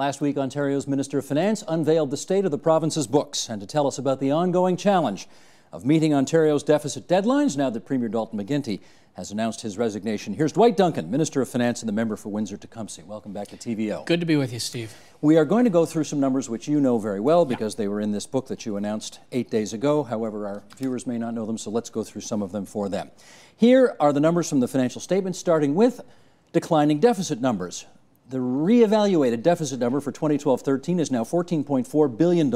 Last week, Ontario's Minister of Finance unveiled the state of the province's books. And to tell us about the ongoing challenge of meeting Ontario's deficit deadlines, now that Premier Dalton McGuinty has announced his resignation, here's Dwight Duncan, Minister of Finance and the member for Windsor-Tecumseh. Welcome back to TVO. Good to be with you, Steve. We are going to go through some numbers which you know very well because they were in this book that you announced 8 days ago. However, our viewers may not know them, so let's go through some of them for them. Here are the numbers from the financial statement, starting with declining deficit numbers. The reevaluated deficit number for 2012-13 is now $14.4 billion,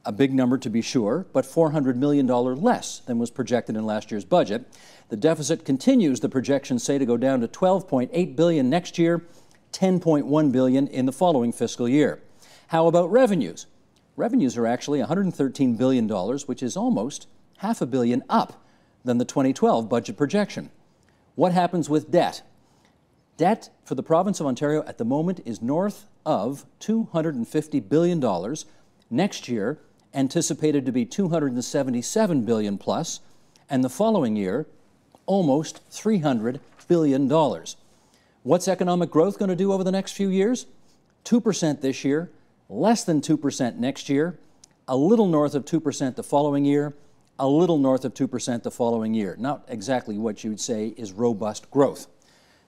a big number to be sure, but $400 million less than was projected in last year's budget. The deficit continues, the projections say, to go down to $12.8 billion next year, $10.1 billion in the following fiscal year. How about revenues? Revenues are actually $113 billion, which is almost $500 million up than the 2012 budget projection. What happens with debt? Debt for the province of Ontario at the moment is north of $250 billion. Next year, anticipated to be $277 billion plus, and the following year, almost $300 billion. What's economic growth going to do over the next few years? 2% this year, less than 2% next year, a little north of 2% the following year, a little north of 2% the following year. Not exactly what you'd say is robust growth.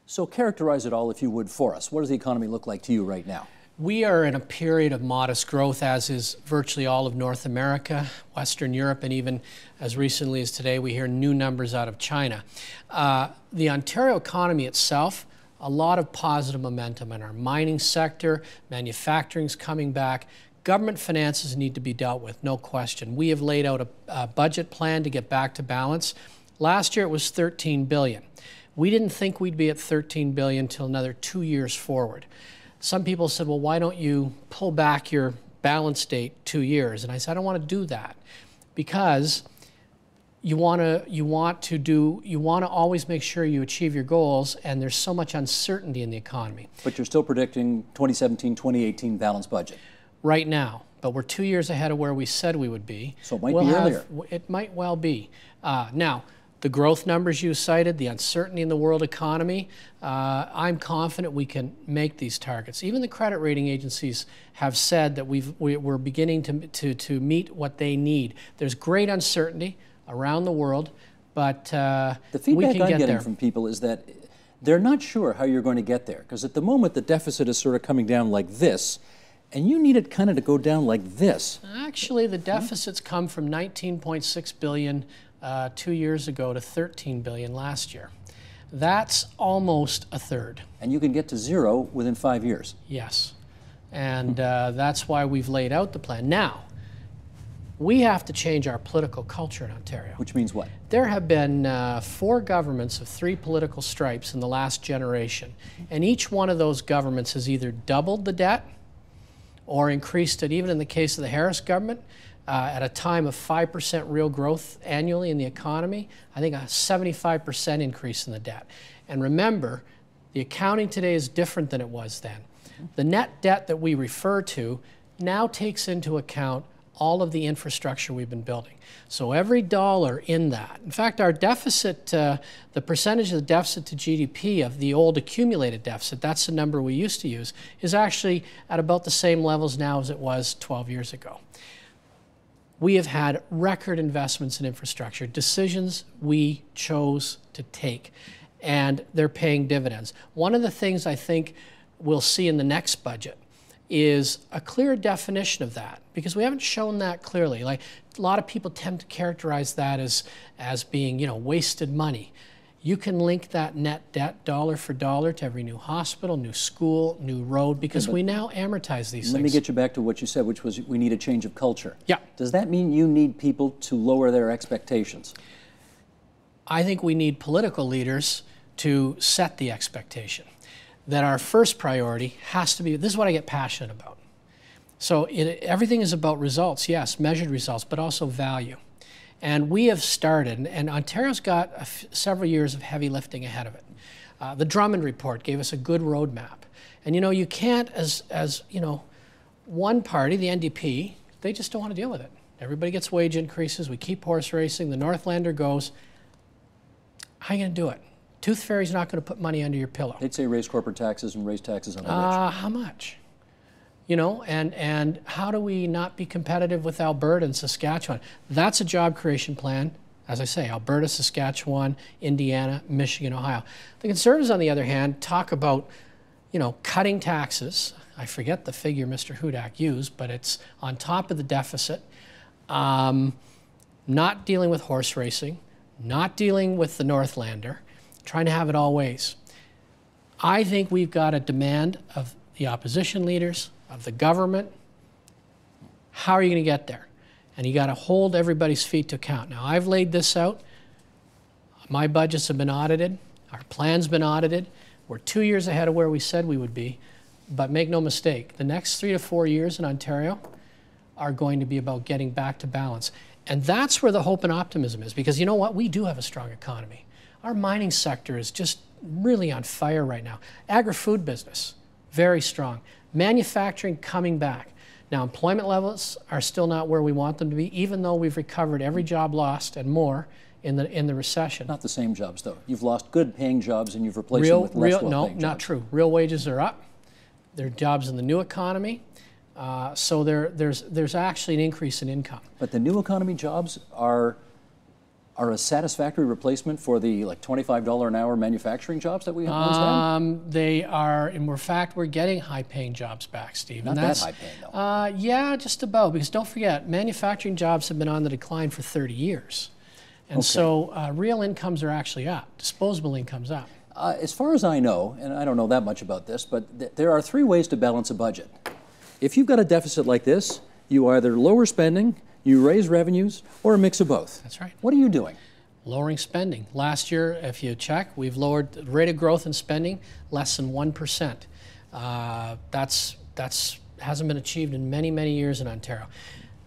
So characterize it all, if you would, for us. What does the economy look like to you right now? We are in a period of modest growth, as is virtually all of North America, Western Europe, and even as recently as today, we hear new numbers out of China. The Ontario economy itself, a lot of positive momentum in our mining sector, manufacturing's coming back. Government finances need to be dealt with, no question. We have laid out a budget plan to get back to balance. Last year it was $13 billion. We didn't think we'd be at $13 billion until another 2 years forward. Some people said, well, why don't you pull back your balance date 2 years? And I said, I don't want to do that because you want to always make sure you achieve your goals, and there's so much uncertainty in the economy. But you're still predicting 2017-2018 balanced budget. Right now, but we're 2 years ahead of where we said we would be. So it might be earlier. It might well be. Now, the growth numbers you cited, the uncertainty in the world economy, I'm confident we can make these targets. Even the credit rating agencies have said that we're beginning to meet what they need. There's great uncertainty around the world, but the we feedback can I'm get getting there. from people is that they're not sure how you're going to get there, because at the moment the deficit is sort of coming down like this, and you need it kind of to go down like this. Actually, the deficits come from $19.6 billion 2 years ago to $13 billion last year. That's almost a third. And you can get to zero within 5 years. Yes, and that's why we've laid out the plan. Now, we have to change our political culture in Ontario. Which means what? There have been 4 governments of 3 political stripes in the last generation, and each one of those governments has either doubled the debt or increased it, even in the case of the Harris government, at a time of 5% real growth annually in the economy, I think a 75% increase in the debt. And remember, the accounting today is different than it was then. The net debt that we refer to now takes into account all of the infrastructure we've been building. So every dollar in that, in fact, our deficit, the percentage of the deficit to GDP of the old accumulated deficit, that's the number we used to use, is actually at about the same levels now as it was 12 years ago. We have had record investments in infrastructure, decisions we chose to take, and they're paying dividends. One of the things I think we'll see in the next budget is a clear definition of that, because we haven't shown that clearly. Like, a lot of people tend to characterize that as being, wasted money. You can link that net debt dollar for dollar to every new hospital, new school, new road, because we now amortize these things. Let me get you back to what you said, which was we need a change of culture. Yeah. Does that mean you need people to lower their expectations? I think we need political leaders to set the expectation that our first priority has to be, this is what I get passionate about. So everything is about results, yes, measured results, but also value. And we have started, and Ontario's got several years of heavy lifting ahead of it. The Drummond report gave us a good roadmap. And you can't, as one party, the NDP, they just don't want to deal with it. Everybody gets wage increases, we keep horse racing, the Northlander goes, how are you going to do it? Tooth Fairy's not going to put money under your pillow. They'd say raise corporate taxes and raise taxes on the rich. How much? You know, and how do we not be competitive with Alberta and Saskatchewan? That's a job creation plan. As I say, Alberta, Saskatchewan, Indiana, Michigan, Ohio. The Conservatives, on the other hand, talk about, you know, cutting taxes. I forget the figure Mr. Hudak used, but it's on top of the deficit. Not dealing with horse racing, not dealing with the Northlander, trying to have it all ways. I think we've got a demand of the opposition leaders, of the government. How are you going to get there? And you got to hold everybody's feet to account. Now, I've laid this out. My budgets have been audited. Our plan's been audited. We're 2 years ahead of where we said we would be. But make no mistake, the next 3 to 4 years in Ontario are going to be about getting back to balance. And that's where the hope and optimism is, because you know what? We do have a strong economy. Our mining sector is just really on fire right now. Agri-food business, very strong. Manufacturing coming back. Now, employment levels are still not where we want them to be, even though we've recovered every job lost and more in the recession. Not the same jobs, though. You've lost good-paying jobs and you've replaced them with less well-paying jobs. No, not true. Real wages are up. There are jobs in the new economy. So there's actually an increase in income. But the new economy jobs are a satisfactory replacement for the like $25 an hour manufacturing jobs that we once had? They are, and in fact, we're getting high-paying jobs back, Steve. Not that high-paying, though. Yeah, just about, because don't forget, manufacturing jobs have been on the decline for 30 years. And so real incomes are actually up, disposable income's up. As far as I know, and I don't know that much about this, but there are 3 ways to balance a budget. If you've got a deficit like this, you either lower spending, you raise revenues, or a mix of both. That's right. What are you doing? Lowering spending. Last year, if you check, we've lowered the rate of growth in spending less than 1%. That's hasn't been achieved in many, many years in Ontario.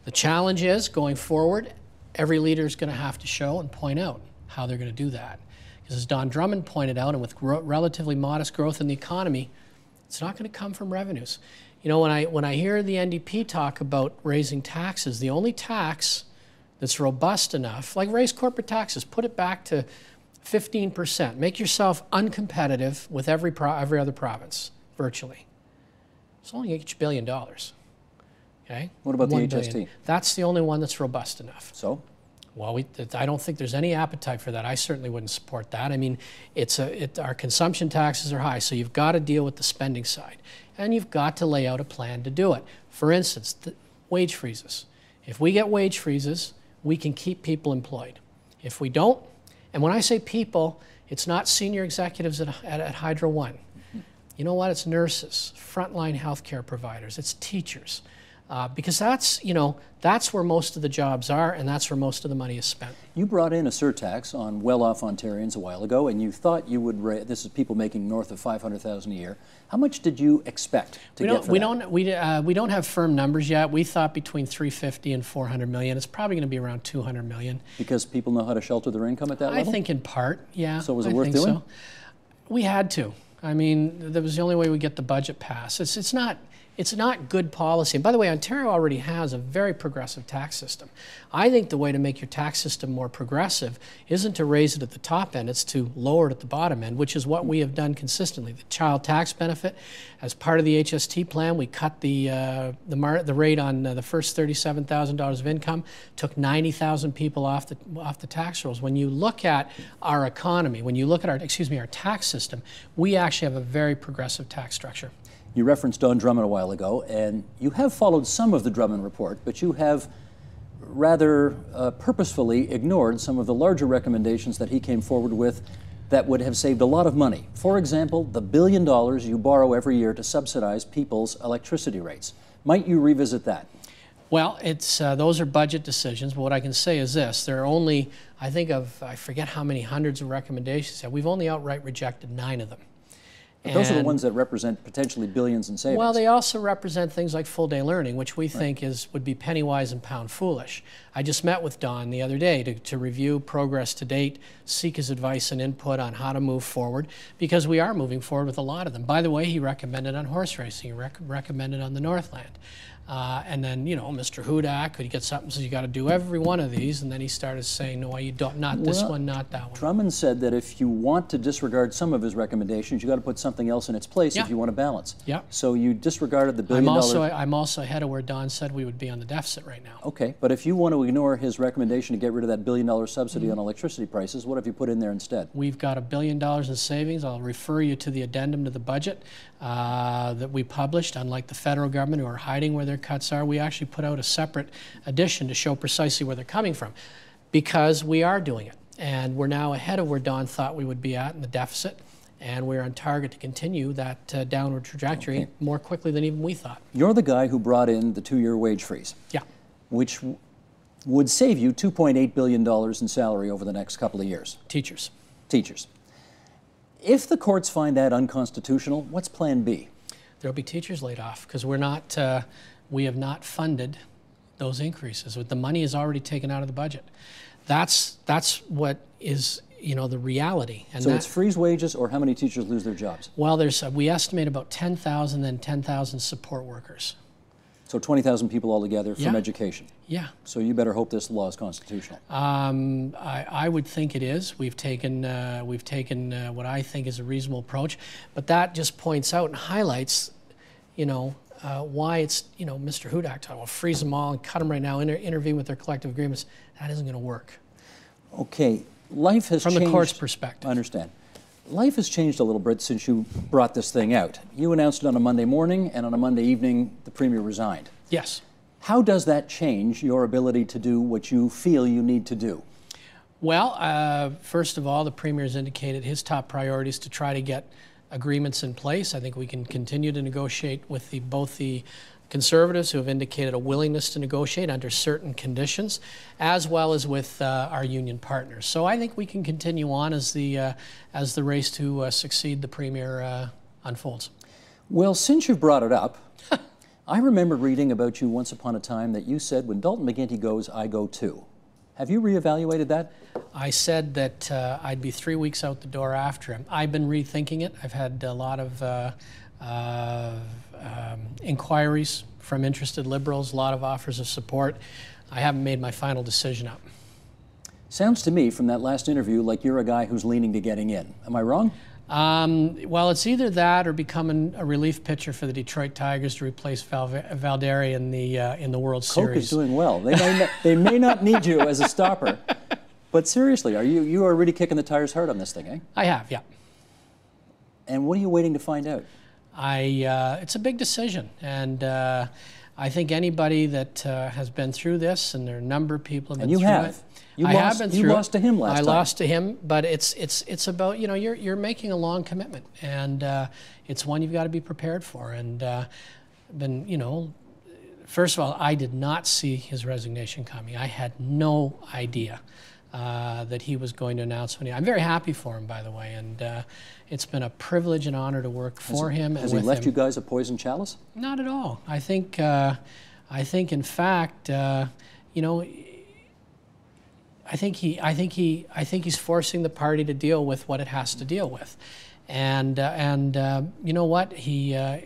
The challenge is, going forward, every leader is going to have to show and point out how they're going to do that. Because as Don Drummond pointed out, and with relatively modest growth in the economy, it's not going to come from revenues. You know, when I hear the NDP talk about raising taxes, the only tax that's robust enough, like raise corporate taxes, put it back to 15%. Make yourself uncompetitive with every other province, virtually. It's only each $1 billion. Okay? What about the HST? That's the only one that's robust enough. So? Well, I don't think there's any appetite for that. I certainly wouldn't support that. I mean, our consumption taxes are high, so you've got to deal with the spending side. And you've got to lay out a plan to do it. For instance, the wage freezes. If we get wage freezes, we can keep people employed. If we don't, and when I say people, it's not senior executives at Hydro One. You know what? It's nurses, frontline healthcare providers, it's teachers. Because that's, you know, that's where most of the jobs are, and that's where most of the money is spent. You brought in a surtax on well-off Ontarians a while ago, and you thought you would raise, this is people making north of $500,000 a year. How much did you expect to get for that? We don't have firm numbers yet. We thought between $350 and $400 million. It's probably going to be around $200 million. Because people know how to shelter their income at that level? I think in part, yeah. So was it worth doing? So. We had to. I mean, that was the only way we get the budget passed. It's not good policy. And by the way, Ontario already has a very progressive tax system. I think the way to make your tax system more progressive isn't to raise it at the top end, it's to lower it at the bottom end, which is what we have done consistently. The child tax benefit, as part of the HST plan, we cut the rate on the first $37,000 of income, took 90,000 people off the tax rolls. When you look at our economy, when you look at our tax system, we actually have a very progressive tax structure. You referenced Don Drummond a while ago, and you have followed some of the Drummond report, but you have rather purposefully ignored some of the larger recommendations that he came forward with that would have saved a lot of money. For example, the $1 billion you borrow every year to subsidize people's electricity rates. Might you revisit that? Well, those are budget decisions, but what I can say is this. There are only, I forget how many hundreds of recommendations. We've only outright rejected 9 of them. But those are the ones that represent potentially billions in savings. Well, they also represent things like full-day learning, which we think would be penny wise and pound foolish. I just met with Don the other day to review progress to date seek his advice and input on how to move forward, because we are moving forward with a lot of them. By the way, he recommended on horse racing, he recommended on the Northland. And then, you know, Mr. Hudak, could he get something, says you got to do every one of these, and then he started saying, no, you don't, not this one, not that one. Drummond said that if you want to disregard some of his recommendations, you got to put something else in its place if you want to balance. Yeah. So you disregarded the $1 billion. I'm also ahead of where Don said we would be on the deficit right now. Okay, but if you want to ignore his recommendation to get rid of that $1 billion subsidy on electricity prices, what have you put in there instead? We've got $1 billion in savings. I'll refer you to the addendum to the budget that we published. Unlike the federal government, who are hiding where their cuts are, we actually put out a separate edition to show precisely where they're coming from, because we are doing it. And we're now ahead of where Don thought we would be at in the deficit, and we're on target to continue that downward trajectory more quickly than even we thought. You're the guy who brought in the 2-year wage freeze. Yeah. Which would save you $2.8 billion in salary over the next couple of years. Teachers. Teachers. If the courts find that unconstitutional, what's Plan B? There'll be teachers laid off, because we have not funded those increases. The money is already taken out of the budget. That's what is, you know, the reality. And so it's freeze wages, or how many teachers lose their jobs? Well, we estimate about 10,000, then 10,000 support workers. So 20,000 people altogether from education. Yeah. So you better hope this law is constitutional. I would think it is. We've taken what I think is a reasonable approach, but that just points out and highlights, you know, why it's, you know, Mr. Hudak talking, well, freeze them all and cut them right now, intervene with their collective agreements. That isn't going to work. Okay, life has changed. From the court's perspective. I understand. Life has changed a little bit since you brought this thing out. You announced it on a Monday morning, and on a Monday evening, the Premier resigned. Yes. How does that change your ability to do what you feel you need to do? Well, first of all, the Premier has indicated his top priority is to try to get agreements in place. I think we can continue to negotiate with both the Conservatives, who have indicated a willingness to negotiate under certain conditions, as well as with our union partners. So I think we can continue on as the race to succeed the Premier unfolds. Well, since you've brought it up, I remember reading about you once upon a time that you said, when Dalton McGuinty goes, I go too. Have you reevaluated that? I said that I'd be 3 weeks out the door after him. I've been rethinking it. I've had a lot of inquiries from interested Liberals, a lot of offers of support. I haven't made my final decision up. Sounds to me from that last interview like you're a guy who's leaning to getting in. Am I wrong? Well, it's either that or becoming a relief pitcher for the Detroit Tigers to replace Valderi in the World Series. Coke is doing well. They may not need you as a stopper. But seriously, you are really kicking the tires hard on this thing, eh? I have, yeah. And what are you waiting to find out? It's a big decision, and I think anybody that has been through this, and there are a number of people have been through it. You lost to him last time. I lost to him, but it's about, you know, you're making a long commitment, and it's one you've got to be prepared for. And you know, first of all, I did not see his resignation coming. I had no idea that he was going to announce when I'm very happy for him, by the way, and it's been a privilege and honor to work for him and with him. Has he left you guys a poison chalice? Not at all. I think in fact, you know, I think he's forcing the party to deal with what it has to deal with, and you know what, I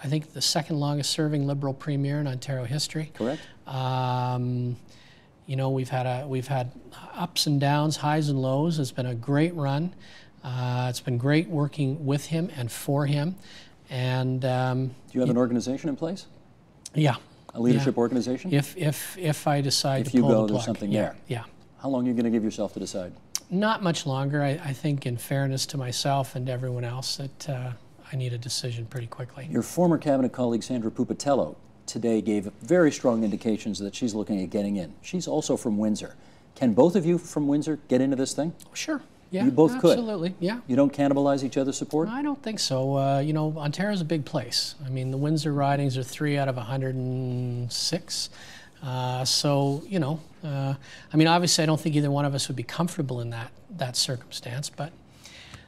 think the second longest serving Liberal Premier in Ontario history. Correct. You know, we've had ups and downs, highs and lows. It's been a great run. It's been great working with him and for him. And do you have an organization in place? Yeah. A leadership organization? If I decide to pull the plug. If you go, there's something there. Yeah. How long are you going to give yourself to decide? Not much longer. I think, in fairness to myself and everyone else, that I need a decision pretty quickly. Your former cabinet colleague Sandra Pupatello today gave very strong indications that she's looking at getting in. She's also from Windsor. Can both of you from Windsor get into this thing? Sure. Yeah, you both could? Absolutely, yeah. You don't cannibalize each other's support? I don't think so. You know, Ontario's a big place. I mean, the Windsor ridings are 3 out of 106. So, you know, I mean, obviously I don't think either one of us would be comfortable in that circumstance, but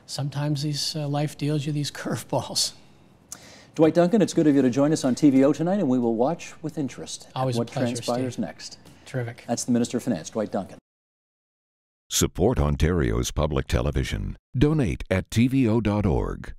sometimes these life deals you these curveballs. Dwight Duncan, it's good of you to join us on TVO tonight, and we will watch with interest Always what a pleasure, transpires Steve. next. Terrific. That's the Minister of Finance, Dwight Duncan. Support Ontario's public television. Donate at tvo.org.